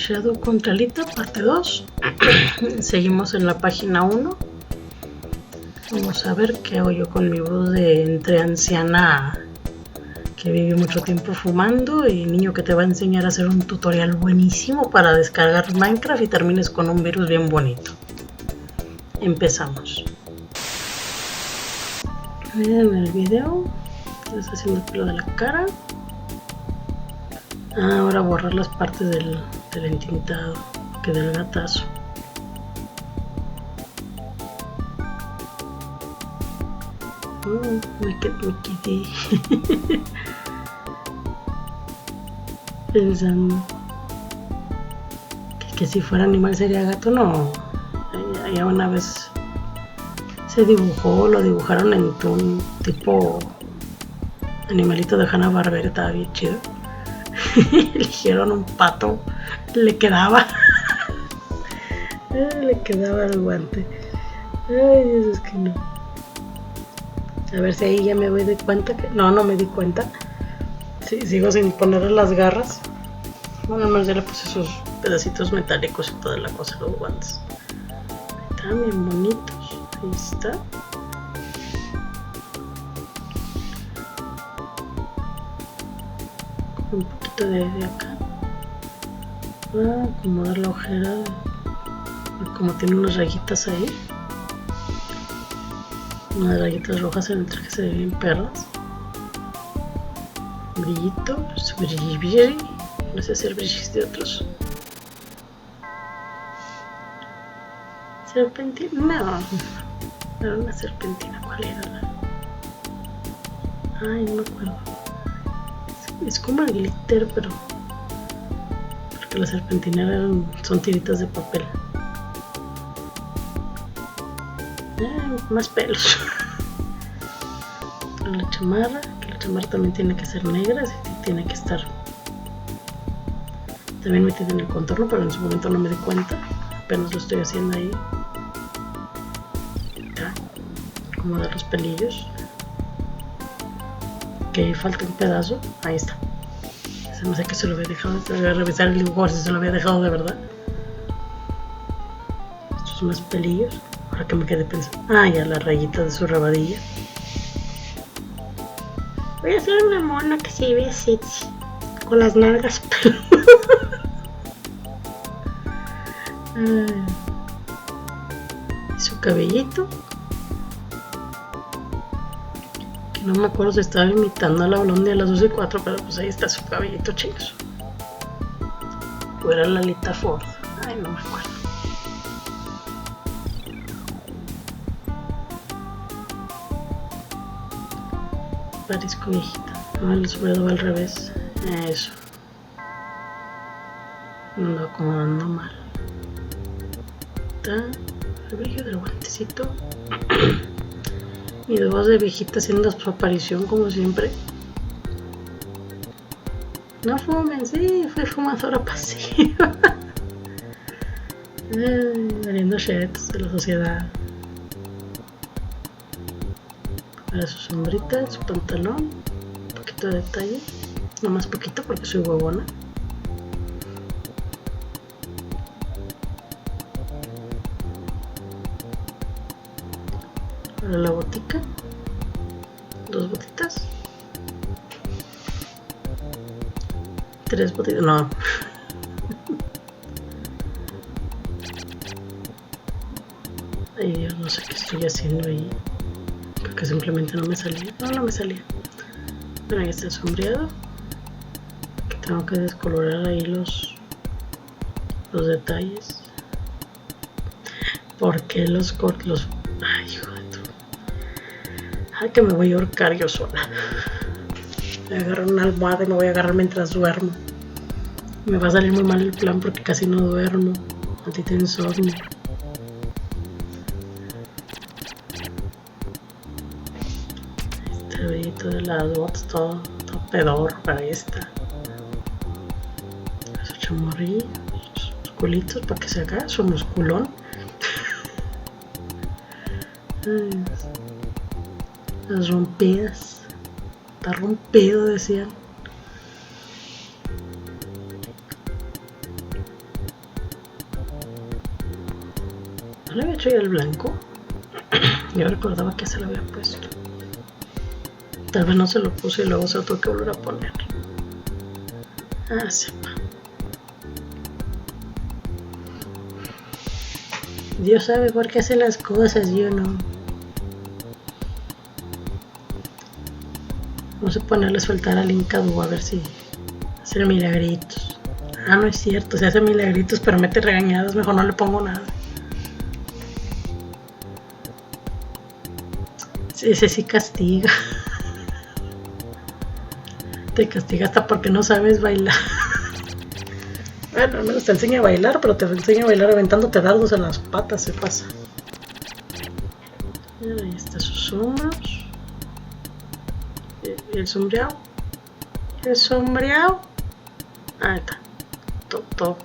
Shadow contra Alita, parte 2. Seguimos en la página 1. Vamos a ver qué hago yo con mi voz de entre anciana que vive mucho tiempo fumando y niño que te va a enseñar a hacer un tutorial buenísimo para descargar Minecraft y termines con un virus bien bonito. Empezamos. Miren el video. Estás haciendo el pelo de la cara. Ahora borrar las partes del entintado que del gatazo. Me quedé pensando que si fuera animal sería gato. No, ya una vez se dibujó, lo dibujaron en un tipo animalito de Hanna-Barbera, estaba bien chido. Eligieron un pato, le quedaba el guante. Ay, es que no. A ver si ahí ya me doy cuenta que... No me di cuenta. Sí, sigo sin ponerle las garras. Bueno, no, ya le puse esos pedacitos metálicos y toda la cosa, los guantes. Están bien bonitos. Ahí está. Un poquito de acá. Acomodar la ojera. Como tiene unas rayitas ahí. Unas rayitas rojas en el traje, se ve bien perras. Brillito, brilli. No sé hacer brillis de otros. Serpentina, no era una serpentina. ¿Cuál era? Ay, no me acuerdo. Es como el glitter, pero porque las serpentinas son tiritas de papel. Más pelos. La chamarra, que la chamarra también tiene que ser negra, así tiene que estar también metida en el contorno, pero en su momento no me di cuenta, apenas lo estoy haciendo ahí. Ya, acomodar los pelillos, que ahí falta un pedazo, ahí está. Se me hace que se lo había dejado, se voy a revisar el dibujo si se lo había dejado de verdad. Estos son los pelillos. Ahora que me quedé pensando. Ya la rayita de su rabadilla. Voy a hacer una mona que se ve sexy. Con las nalgas. Su cabellito. Que no me acuerdo si estaba imitando a la Blondie a las 12:04, pero pues ahí está su cabellito, chicos. O era la Alita Ford. Ay, no me acuerdo. Parezco viejita. El sombrero va al revés. Eso. Ando acomodando mal. Está el brillo del guantecito. Mi voz de viejita haciendo su aparición como siempre. No fumen, sí, fue fumadora pasiva. Valiendo sheds de la sociedad. Para su sombrita, su pantalón, un poquito de detalle, no más poquito porque soy huevona. Para la botica, 2 botitas, 3 botitas, no. Ay Dios, no sé qué estoy haciendo ahí. Que simplemente no me salía. No me salía. Bueno, ahí está el sombreado. Que tengo que descolorar ahí los detalles. Porque los cortos. Ay, hijo de tu. Ay, que me voy a ahorcar yo sola. Voy a agarrar una almohada y me voy a agarrar mientras duermo. Me va a salir muy mal el plan porque casi no duermo. Maldita insomnio. De las botas, todo pedorro para esta. Su chamorrillo, sus musculitos para que se haga su musculón. Las rompidas. Está rompido, decían. ¿No le había hecho ya el blanco? Yo recordaba que se lo había puesto. Tal vez no se lo puse y luego se lo tuve que volver a poner. Ah, sepa. Dios sabe por qué hace las cosas, yo no. Vamos a ponerle soltar al Incadu a ver si hace milagritos. Ah, no es cierto, se hace milagritos pero mete regañadas, mejor no le pongo nada. Ese sí castiga. Te castiga hasta porque no sabes bailar. Bueno, al menos te enseña a bailar, pero te enseña a bailar aventándote dardos en las patas, se pasa. Ahí está sus hombros. Y el sombreado. El sombreado. Ahí está. Todo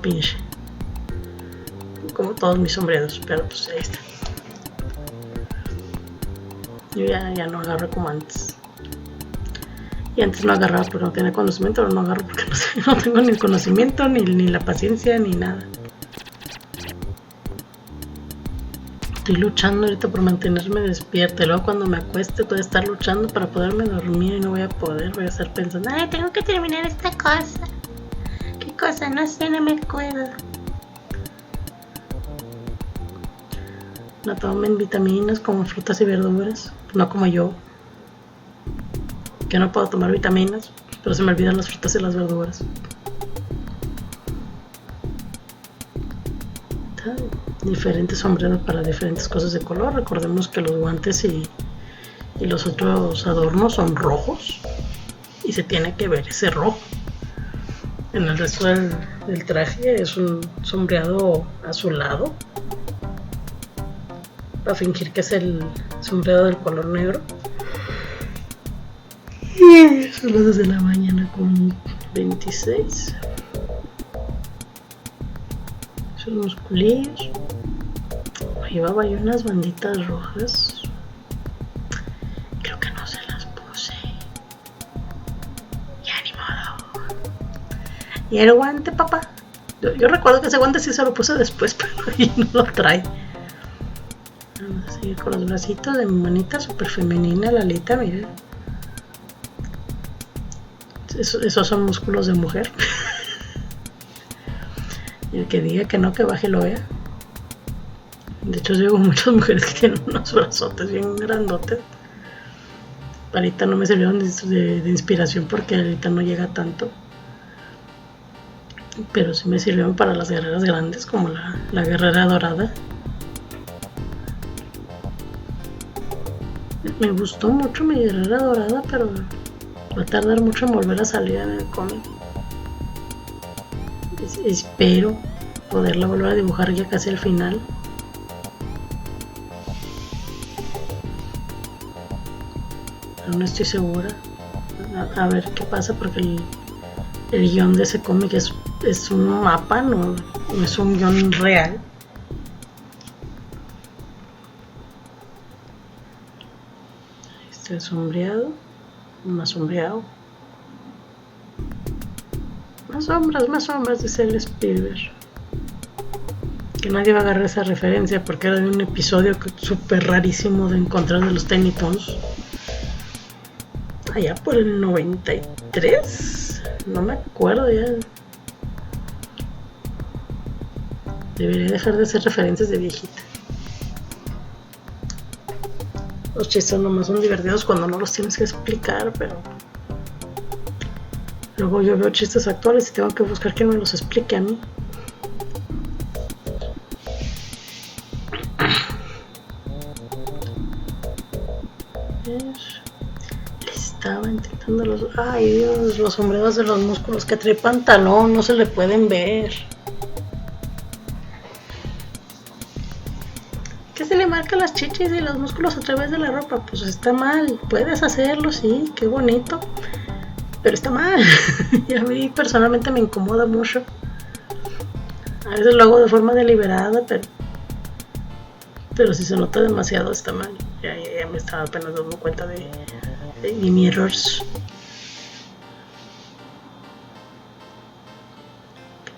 pinche. Como todos mis sombreados, pero pues ahí está. Yo ya no agarro como antes. Y antes no agarraba porque no tenía conocimiento, ahora no agarro porque no tengo ni el conocimiento, ni la paciencia, ni nada. Estoy luchando ahorita por mantenerme despierta. Y luego cuando me acueste voy a estar luchando para poderme dormir y no voy a poder. Voy a estar pensando, ay, tengo que terminar esta cosa. ¿Qué cosa? No sé, no me acuerdo. No tomen vitaminas como frutas y verduras. No como yo. Que no puedo tomar vitaminas, pero se me olvidan las frutas y las verduras. Diferentes sombreros para diferentes cosas de color. Recordemos que los guantes y los otros adornos son rojos y se tiene que ver ese rojo. En el resto del traje es un sombreado azulado para fingir que es el sombreado del color negro. Son las 2 de la mañana con 26. Sus musculillos. Llevaba yo unas banditas rojas. Creo que no se las puse. Ya ni modo. ¿Y el guante, papá? Yo recuerdo que ese guante sí se lo puse después, pero ahí no lo trae. Vamos a seguir con los bracitos de mi manita súper femenina, la alita, miren. Esos son músculos de mujer. Y el que diga que no, que baje lo vea. De hecho, yo veo muchas mujeres que tienen unos brazotes bien grandotes. Ahorita no me sirvieron de inspiración porque ahorita no llega tanto. Pero sí me sirvieron para las guerreras grandes, como la guerrera dorada. Me gustó mucho mi guerrera dorada, pero va a tardar mucho en volver a salir en el cómic. Espero poderla volver a dibujar ya casi al final. Pero no estoy segura. A ver qué pasa, porque el guión de ese cómic es un mapa, no es un guión real. Este es sombreado, más sombreado. Más sombras, dice el Spielberg. Que nadie va a agarrar esa referencia porque era de un episodio súper rarísimo de encontrar de los Tiny Toons. Allá por el 93. No me acuerdo ya. Debería dejar de hacer referencias de viejita. Los chistes nomás son divertidos cuando no los tienes que explicar, pero luego yo veo chistes actuales y tengo que buscar que me los explique a mí. Estaba intentando los... Ay Dios, los sombreros de los músculos que trae pantalón, no se le pueden ver. ¿Qué se le marca las chichis y los músculos a través de la ropa? Pues está mal. Puedes hacerlo, sí, qué bonito, pero está mal. Y a mí personalmente me incomoda mucho. A veces lo hago de forma deliberada, pero si se nota demasiado está mal. Ya me estaba apenas dando cuenta de mi errores.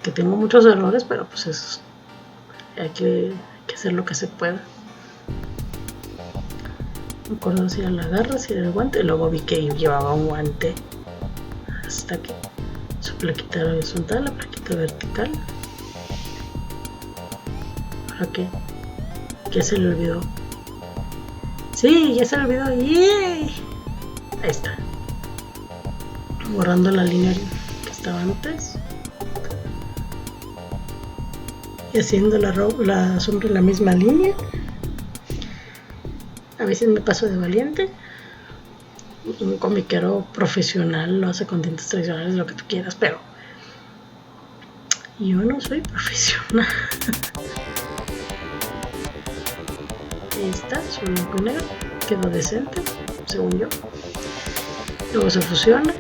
Que tengo muchos errores, pero pues hay que que hacer lo que se pueda. Me acuerdo si era la garra, si era el guante, y luego vi que llevaba un guante hasta que su plaquita horizontal, la plaquita vertical. ¿Para qué? ¿Qué se le olvidó? Sí, ya se le olvidó. ¡Yay! Ahí está. Borrando la línea que estaba antes. Y haciendo la sombra en la misma línea. A veces me paso de valiente. Un comiquero profesional lo hace con tintas tradicionales, lo que tú quieras, pero yo no soy profesional. Ahí está, su blanco y negro. Quedó decente, según yo. Luego se fusiona,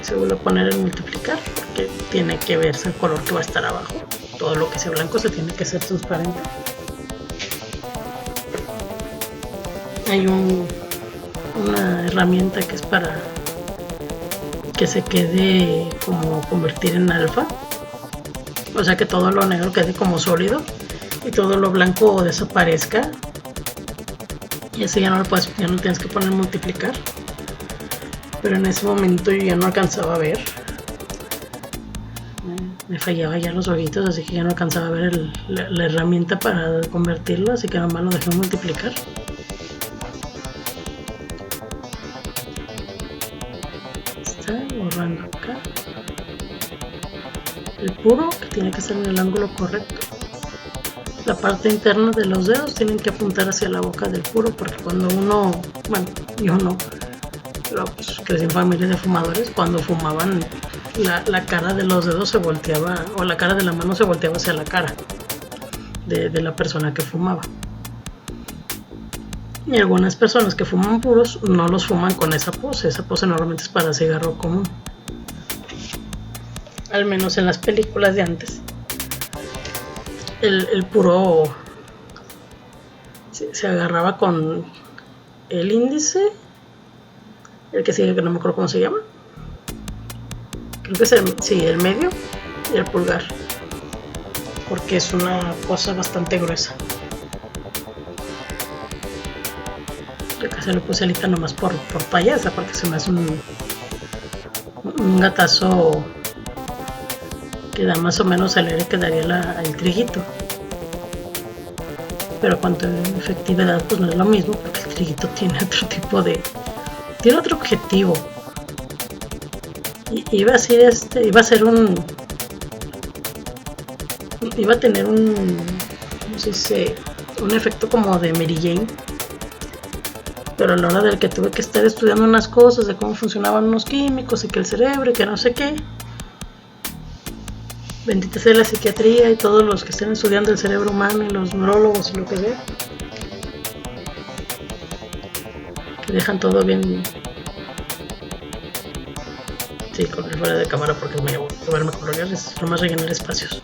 se vuelve a poner en multiplicar, porque tiene que verse el color que va a estar abajo. Todo lo que sea blanco se tiene que hacer transparente. Hay una herramienta que es para que se quede como convertir en alfa, o sea que todo lo negro quede como sólido y todo lo blanco desaparezca, y así ya no tienes que poner multiplicar. Pero en ese momento yo ya no alcanzaba a ver, me fallaba ya los ojitos, así que ya no alcanzaba a ver la herramienta para convertirlo, así que nomás lo dejé multiplicar. Borrando acá el puro, que tiene que ser en el ángulo correcto. La parte interna de los dedos tienen que apuntar hacia la boca del puro, porque cuando uno, bueno, yo no, pero pues crecí en familia de fumadores, cuando fumaban la cara de los dedos se volteaba, o la cara de la mano se volteaba hacia la cara de la persona que fumaba. Y algunas personas que fuman puros no los fuman con esa pose. Esa pose normalmente es para cigarro común. Al menos en las películas de antes. El puro se agarraba con el índice, el que sigue, que no me acuerdo cómo se llama. Creo que es el medio y el pulgar. Porque es una cosa bastante gruesa. Yo casi le puse alita nomás por payasa, porque se me hace un gatazo que da más o menos al aire que daría el triguito. Pero cuanto a efectividad, pues no es lo mismo, porque el triguito tiene otro tipo de... tiene otro objetivo. Iba a tener no sé si un efecto como de Mary Jane. Pero a la hora del que tuve que estar estudiando unas cosas de cómo funcionaban unos químicos y que el cerebro y que no sé qué, bendita sea la psiquiatría y todos los que estén estudiando el cerebro humano y los neurólogos y lo que sea, que dejan todo bien. Sí, con el fuera de cámara, porque me voy a tomarme colores, nomás rellenar espacios.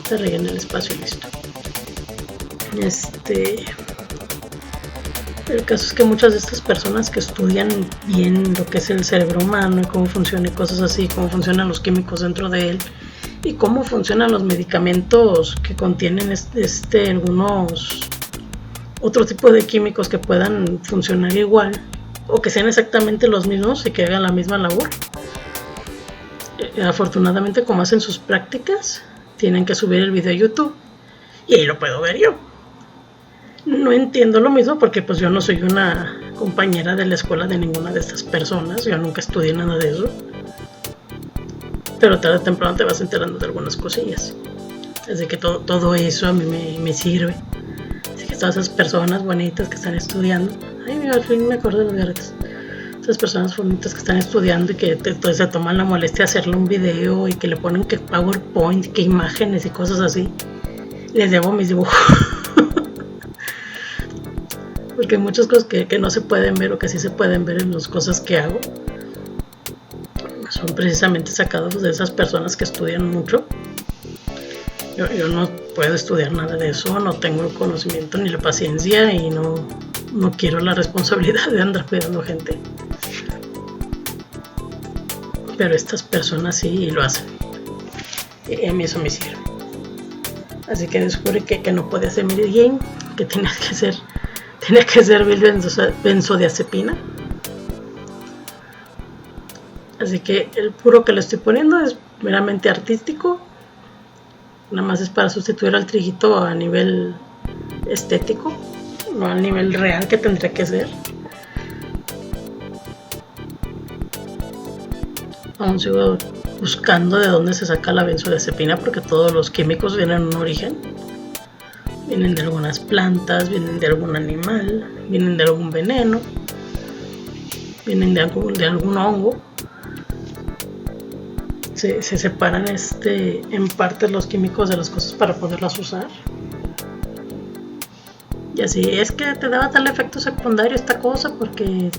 Se rellena el espacio y listo. El caso es que muchas de estas personas que estudian bien lo que es el cerebro humano y cómo funciona y cosas así, cómo funcionan los químicos dentro de él y cómo funcionan los medicamentos que contienen algunos otro tipo de químicos que puedan funcionar igual o que sean exactamente los mismos y que hagan la misma labor. Afortunadamente, como hacen sus prácticas, tienen que subir el video a YouTube y ahí lo puedo ver yo. No entiendo lo mismo porque pues yo no soy una compañera de la escuela de ninguna de estas personas, yo nunca estudié nada de eso, pero tarde o temprano te vas enterando de algunas cosillas, así que todo eso a mí me sirve. Así que todas esas personas bonitas que están estudiando, al fin me acuerdo de los garretes, esas personas bonitas que están estudiando y que se toman la molestia de hacerle un video y que le ponen que PowerPoint, que imágenes y cosas así, les debo mis dibujos. Porque hay muchas cosas que no se pueden ver o que sí se pueden ver en las cosas que hago. Son precisamente sacados de esas personas que estudian mucho. Yo no puedo estudiar nada de eso, no tengo el conocimiento ni la paciencia y no quiero la responsabilidad de andar cuidando gente. Pero estas personas sí lo hacen. Y a mí eso me sirve. Así que descubrí que no podía ser Mary Jane, que tenía que ser benzodiazepina. Así que el puro que le estoy poniendo es meramente artístico. Nada más es para sustituir al triguito a nivel estético, no al nivel real que tendría que ser. Aún sigo buscando de dónde se saca la benzodiazepina, porque todos los químicos vienen de un origen. Vienen de algunas plantas, vienen de algún animal, vienen de algún veneno, vienen de algún hongo. Se separan en partes los químicos de las cosas para poderlas usar. Y así es que te daba tal efecto secundario esta cosa porque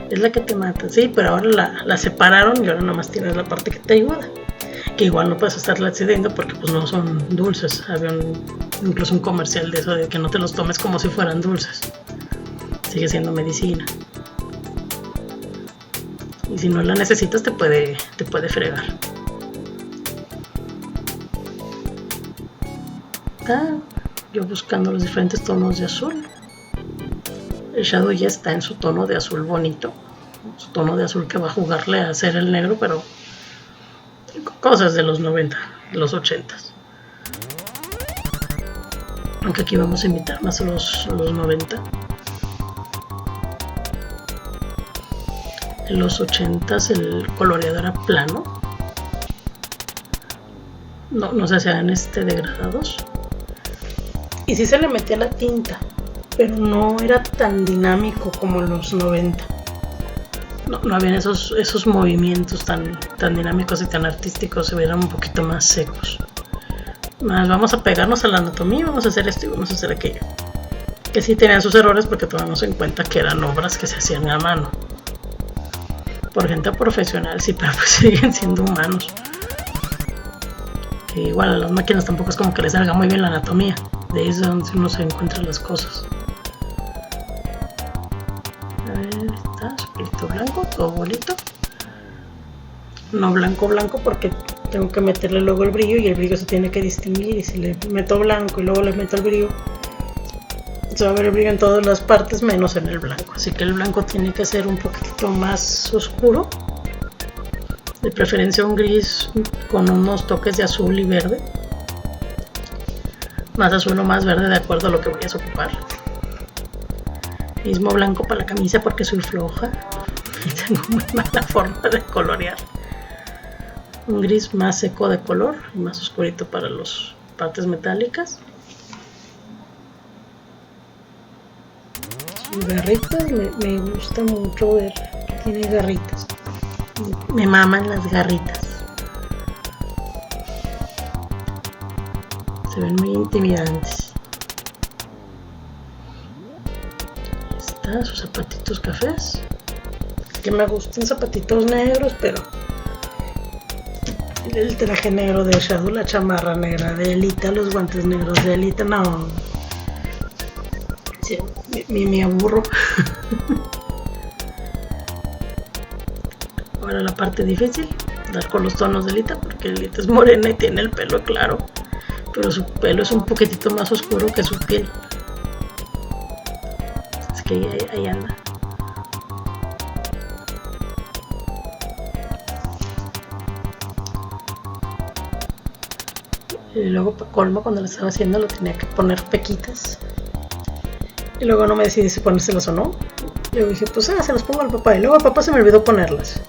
es la que te mata. Sí, pero ahora la separaron y ahora nomás tienes la parte que te ayuda. Que igual no puedes estarla cediendo porque pues no son dulces. Había incluso un comercial de eso de que no te los tomes como si fueran dulces. Sigue siendo medicina. Y si no la necesitas te puede fregar. Yo buscando los diferentes tonos de azul. El Shadow ya está en su tono de azul bonito, su tono de azul que va a jugarle a hacer el negro, pero cosas de los 90, de los 80. Aunque aquí vamos a imitar más los 90. En los 80 el coloreado era plano, no se hacían degradados. Y sí se le metía la tinta, pero no era tan dinámico como en los 90. No habían esos movimientos tan dinámicos y tan artísticos, se veían un poquito más secos. Más vamos a pegarnos a la anatomía, vamos a hacer esto y vamos a hacer aquello. Que sí tenían sus errores porque tomamos en cuenta que eran obras que se hacían a mano. Por gente profesional, sí, pero pues siguen siendo humanos. Que igual a las máquinas tampoco es como que les salga muy bien la anatomía. De ahí es donde uno se encuentra las cosas. A ver, está su pelito blanco, todo bonito. No blanco porque tengo que meterle luego el brillo y el brillo se tiene que distinguir. Y si le meto blanco y luego le meto el brillo, se va a ver el brillo en todas las partes menos en el blanco. Así que el blanco tiene que ser un poquitito más oscuro. De preferencia un gris con unos toques de azul y verde. Más azul o más verde de acuerdo a lo que vayas a ocupar. Mismo blanco para la camisa porque soy floja y tengo muy mala forma de colorear. Un gris más seco de color y más oscurito para las partes metálicas. Sus garritas, me gusta mucho ver que tiene garritas. Me maman las garritas. Se ven muy intimidantes. Está sus zapatitos cafés. Que me gustan zapatitos negros, pero el traje negro de Shadow, la chamarra negra de Elita, los guantes negros de Elita, no. Sí, me aburro. Ahora la parte difícil, dar con los tonos de Elita, porque Elita es morena y tiene el pelo claro. Pero su pelo es un poquitito más oscuro que su piel. Es que ahí anda. Y luego para colmo, cuando lo estaba haciendo lo tenía que poner pequitas. Y luego no me decidí si ponérselas o no. Yo dije, pues se las pongo al papá. Y luego al papá se me olvidó ponerlas.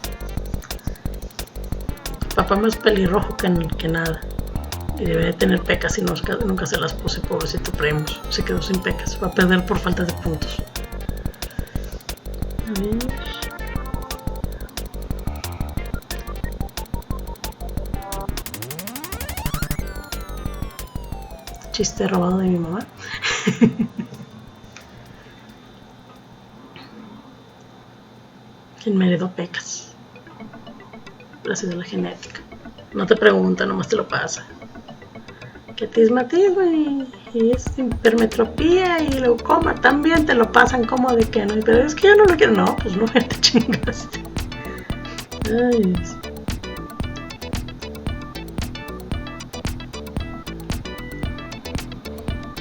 El papá más pelirrojo que nada. Y debe de tener pecas y nunca se las puse, pobrecito Primus. Se quedó sin pecas, va a perder por falta de puntos. A ver. Chiste robado de mi mamá. ¿Quién me heredó pecas? Gracias a la genética. No te pregunta, nomás te lo pasa. Que tismatismo y es hipermetropía y glaucoma también te lo pasan como de que no. Pero es que yo no lo quiero. No, pues no, ya te chingaste. Ay, Dios.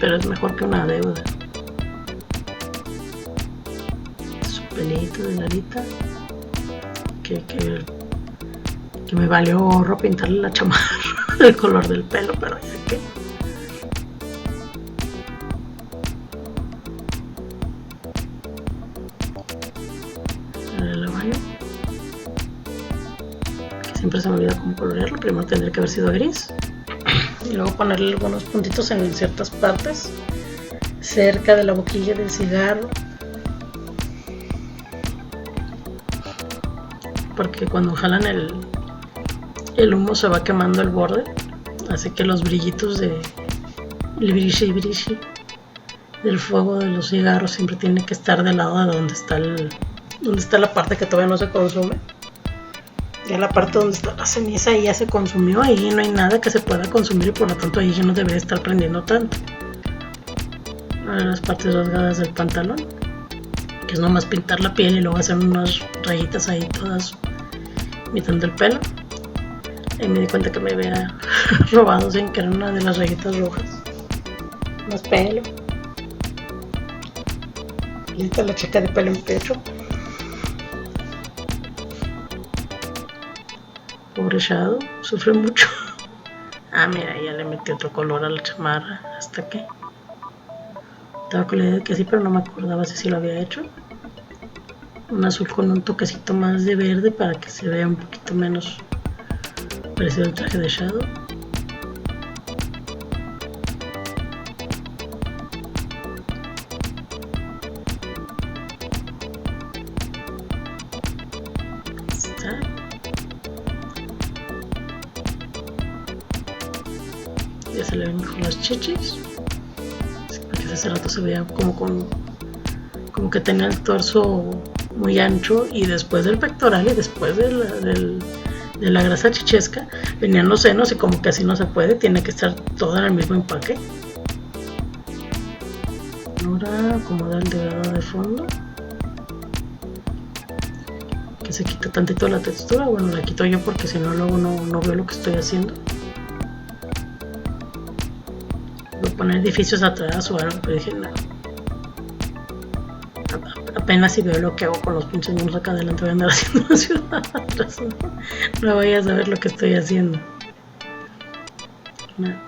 pero es mejor que una deuda. Su pelito de Larita, que me valió oro pintarle la chamarra, el color del pelo, pero ya que. El baño, que siempre se me olvida cómo colorearlo. Primero tendría que haber sido gris y luego ponerle algunos puntitos en ciertas partes cerca de la boquilla del cigarro, porque cuando jalan el humo se va quemando el borde, así que los brillitos de el brilli del fuego de los cigarros siempre tiene que estar del lado de donde está la parte que todavía no se consume. Ya la parte donde está la ceniza ya se consumió, ahí no hay nada que se pueda consumir y por lo tanto ahí ya no debería estar prendiendo tanto. Ahora las partes rasgadas del pantalón, que es nomás pintar la piel y luego hacer unas rayitas ahí todas imitando el pelo. Ahí me di cuenta que me había robado sin querer una de las rayitas rojas. Más pelo. Y esta la checa de pelo en pecho. Pobre Shadow, sufre mucho. Ah, mira, ya le metí otro color a la chamarra. ¿Hasta qué? Estaba con la idea de que sí, pero no me acordaba si lo había hecho. Un azul con un toquecito más de verde para que se vea un poquito menos parecido al traje de Shadow. Está. Ya se le ven mejor las chichis, porque hace rato se veía como que tenía el torso muy ancho, y después del pectoral y después de la grasa chichesca venían los senos, y como que así no se puede, tiene que estar todo en el mismo empaque. Ahora acomoda el degrado de fondo, que se quita tantito la textura. Bueno, la quito yo porque si no luego no veo lo que estoy haciendo. Voy a poner edificios atrás o algo, pero dije no. Apenas si veo lo que hago con los pinches monos acá adelante, voy a andar haciendo la ciudad atrás. No voy a saber lo que estoy haciendo.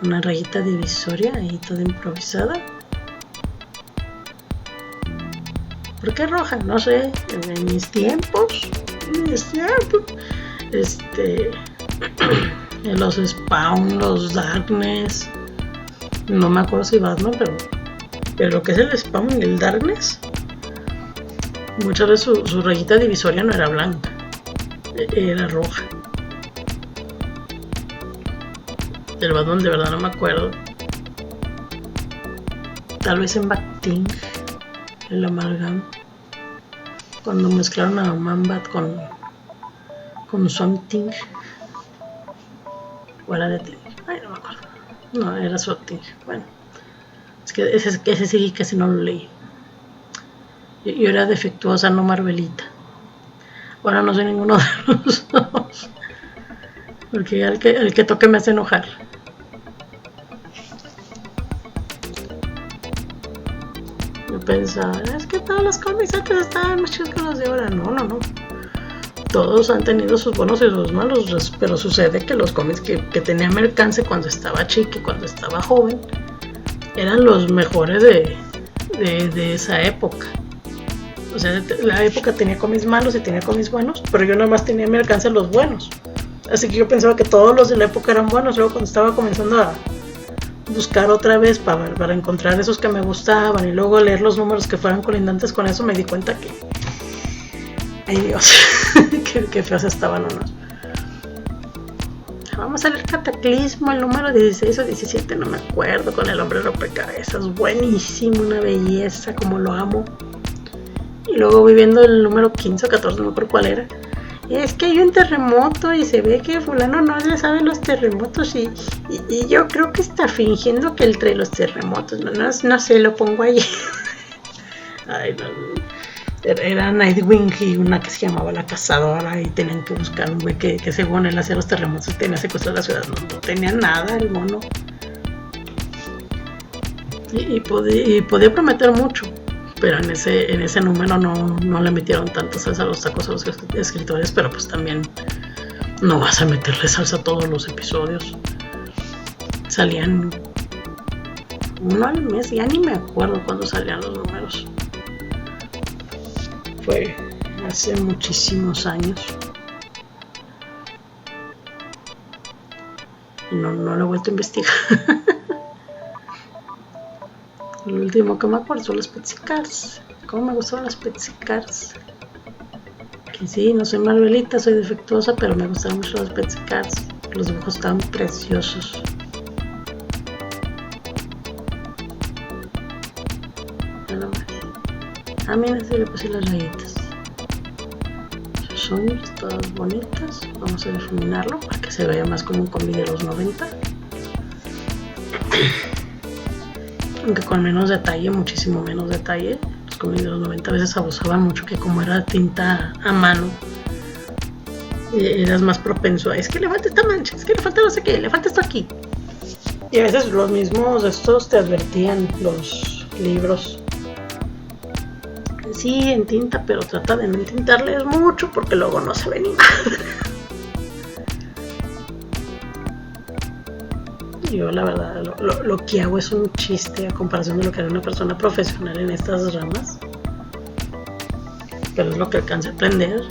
Una rayita divisoria ahí toda improvisada. ¿Por qué roja? No sé. En mis tiempos. Los Spawn, los Darkness. No me acuerdo si Batman, pero lo que es el Spawn y el Darkness, muchas veces su rayita divisoria no era blanca, era roja. Del Batman de verdad no me acuerdo. Tal vez en Bat-Ting, el Amalgam, cuando mezclaron a Man-Bat con Swamp-Thing, o era de Thing, ay, no me acuerdo. No, era Swamp-Thing. Bueno, es que ese sí casi no lo leí. Yo era defectuosa, no Marvelita. Ahora no soy ninguno de los dos, porque el que toque me hace enojar. Yo pensaba, es que todos los cómics antes estaban más chidos que los de ahora. No. Todos han tenido sus buenos y sus malos, pero sucede que los cómics que tenía mi alcance cuando estaba chica y cuando estaba joven eran los mejores de esa época. O sea, la época tenía cómics malos y tenía cómics buenos, pero yo nada más tenía a mi alcance los buenos. Así que yo pensaba que todos los de la época eran buenos. Luego cuando estaba comenzando a buscar otra vez para encontrar esos que me gustaban y luego leer los números que fueran colindantes con eso, me di cuenta que... ¡ay Dios! qué feos estaban unos. Vamos a leer Cataclismo, el número 16 o 17, no me acuerdo, con el hombre rompecabezas. Buenísimo, una belleza, como lo amo. Y luego voy viendo el número 15 o 14, no me acuerdo cuál era. Y es que hay un terremoto y se ve que fulano no le sabe los terremotos y yo creo que está fingiendo que él trae los terremotos. No sé, lo pongo ahí. Ay, no. Era Nightwing y una que se llamaba La Cazadora, y tenían que buscar un güey que según él hacía los terremotos y tenía secuestrado la ciudad. No tenía nada el mono. y podía prometer mucho, pero en ese número no le metieron tanta salsa a los tacos a los escritores, pero pues también no vas a meterle salsa a todos los episodios. Salían uno al mes, ya ni me acuerdo cuándo salían los números. Fue hace muchísimos años. Y no lo he vuelto a investigar. Lo último que me acuerdo son las Petsy Cars. ¿Cómo me gustaban las Petsy Cars? Que sí, no soy Marvelita, soy defectuosa, pero me gustaban mucho las Petsy Cars. Los dibujos estaban preciosos. Nada más. Ah, mira, sí le puse las rayitas. Sus uñas todas bonitas. Vamos a difuminarlo para que se vea más como un cómic de los 90. Aunque con menos detalle, muchísimo menos detalle. Los cómics de los 90 a veces abusaban mucho, que como era tinta a mano, eras más propenso a, es que le falta esta mancha, es que le falta no sé qué, le falta esto aquí. Y a veces los mismos estos te advertían, los libros. Sí, en tinta, pero trata de no entintarles mucho porque luego no se ve ni madre. Yo la verdad lo que hago es un chiste a comparación de lo que haría una persona profesional en estas ramas, pero es lo que alcancé a aprender.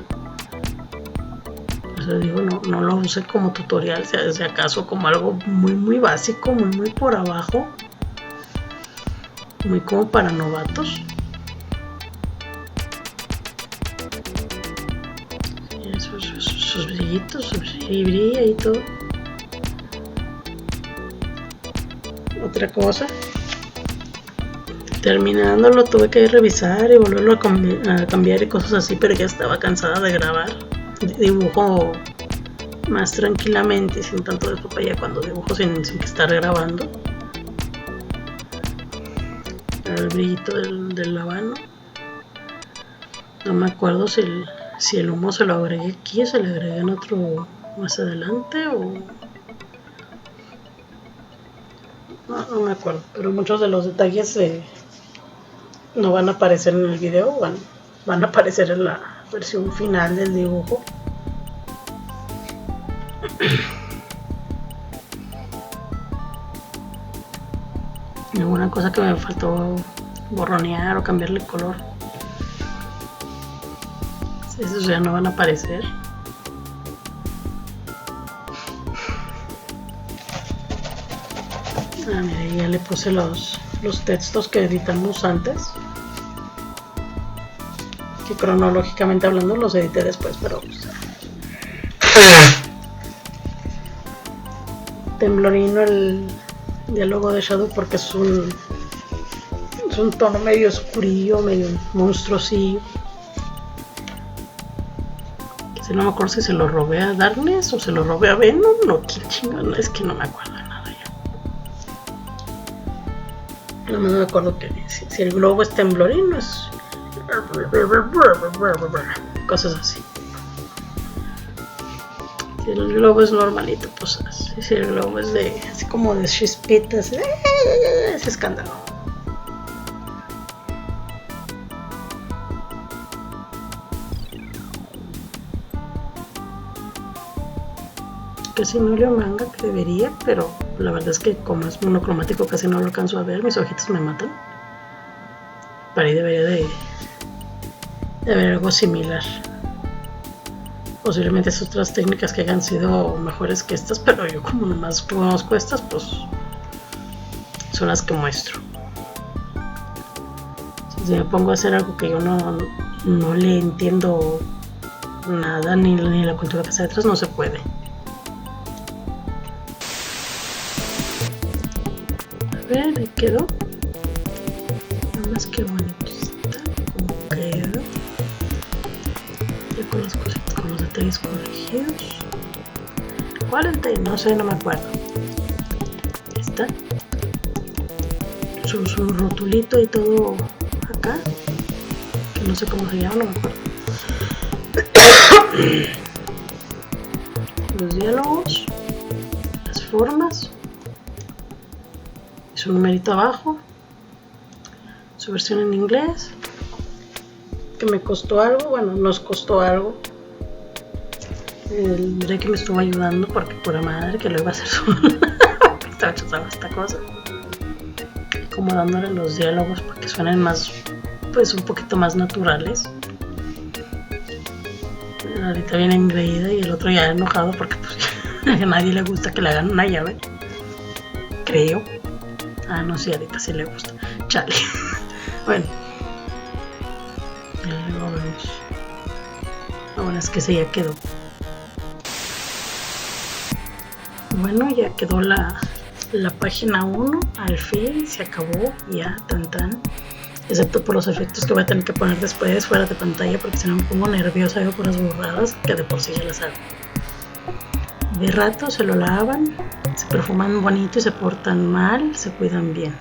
Por eso digo, no lo use como tutorial, si acaso como algo muy básico, muy por abajo, muy como para novatos. Sus brillitos, y brilla y todo. Otra cosa, terminándolo tuve que revisar y volverlo a cambiar y cosas así, pero ya estaba cansada de grabar. Dibujo más tranquilamente, sin tanto despapalle cuando dibujo sin que estar grabando. El brillito del habano, no me acuerdo si el humo se lo agregué aquí o se le agregué en otro más adelante o... No me acuerdo, pero muchos de los detalles no van a aparecer en el video, van a aparecer en la versión final del dibujo. Alguna cosa que me faltó borronear o cambiarle color, esos ya no van a aparecer. Ah, mira, ya le puse los textos que editamos antes, que cronológicamente hablando los edité después, pero pues, temblorino el diálogo de Shadow porque es un tono medio oscurillo, medio monstruosillo. Si no me acuerdo si se lo robé a Darkness o se lo robé a Venom, no, quién chingón, es que no me acuerdo. No me acuerdo que si el globo es temblorino es cosas así. Si el globo es normalito, pues así. Si el globo es así como de chispitas, es escándalo. Casi no leo manga, que debería, pero la verdad es que como es monocromático casi no lo alcanzo a ver, mis ojitos me matan. Para ahí debería de haber algo similar. Posiblemente es otras técnicas que hayan sido mejores que estas, pero yo como nomás conozco estas, pues son las que muestro. Si me pongo a hacer algo que yo no le entiendo nada, ni la cultura que está detrás, no se puede. Ahí quedó. Nada más que bonito está, como queda. Ya con las cositas, con los detalles corregidos. ¿Cuál detalle? No sé, no me acuerdo. Ahí está. Su rotulito y todo acá. Que no sé cómo se llama, no me acuerdo. Los diálogos. Las formas. Su numerito abajo, su versión en inglés, que me costó algo, bueno, nos costó algo. Diré que me estuvo ayudando porque pura madre que lo iba a hacer sola. Estaba chazada esta cosa, como dándole los diálogos para que suenen más, pues un poquito más naturales. Ahorita viene engreída y el otro ya enojado porque pues a nadie le gusta que le hagan una llave, creo. Ah, no, sí, ahorita sí le gusta. Chale. Bueno, luego vemos. Ahora es que ese ya quedó. Bueno, ya quedó la página 1, al fin se acabó, ya, tan tan, excepto por los efectos que voy a tener que poner después fuera de pantalla porque si no me pongo nerviosa, hago por las burradas que de por sí ya las hago. De rato se lo lavan, se perfuman bonito y se portan mal, se cuidan bien.